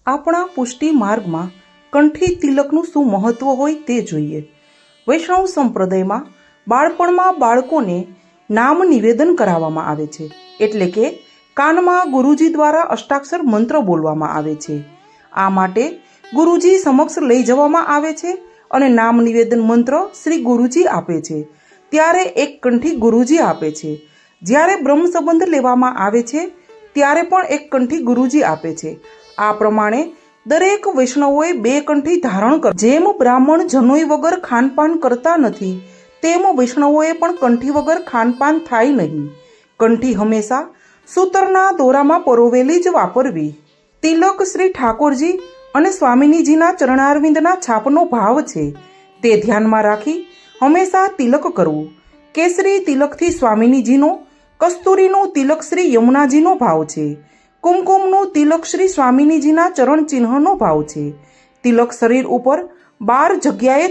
આપણા પુષ્ટિ માર્ગમાં કંઠી તિલકનું શું મહત્વ હોય તે જોઈએ. વૈષ્ણવ સંપ્રદાયમાં બાળપણમાં બાળકોને નામ નિવેદન કરાવવામાં આવે છે, એટલે કે કાનમાં ગુરુજી દ્વારા અષ્ટાક્ષર મંત્ર બોલવામાં આવે છે. આ માટે ગુરુજી સમક્ષ લઈ જવામાં આવે છે અને નામ નિવેદન મંત્ર શ્રી ગુરુજી આપે છે. ત્યારે એક કંઠી ગુરુજી આપે છે. જ્યારે બ્રહ્મ સંબંધ લેવામાં આવે છે ત્યારે પણ એક કંઠી ગુરુજી આપે છે. આ પ્રમાણે દરેક વૈષ્ણવોએ બે કંઠી ધારણ કર. જેમ બ્રાહ્મણ જનોઈ વગર ખાનપાન કરતા નથી, તેમ વૈષ્ણવોએ પણ કંઠી વગર ખાનપાન થાય નહીં. કંઠી હંમેશા સૂતરના દોરામાં પરોવેલી જ વાપરવી. તિલક શ્રી ઠાકોરજી અને સ્વામિનીજીના ચરણારવિંદના છાપનો ભાવ છે, તે ધ્યાનમાં રાખી હંમેશા તિલક કરવું. કેસરી તિલકથી સ્વામિનીજીનો, કસ્તુરીનું તિલક શ્રી યમુનાજીનો ભાવ છે. કુમકુમનું તિલક શ્રી સ્વામિનીજીના ચરણ ચિહ્નનો ભાવ છે. તિલક શરીર ઉપર 12 જગ્યાએ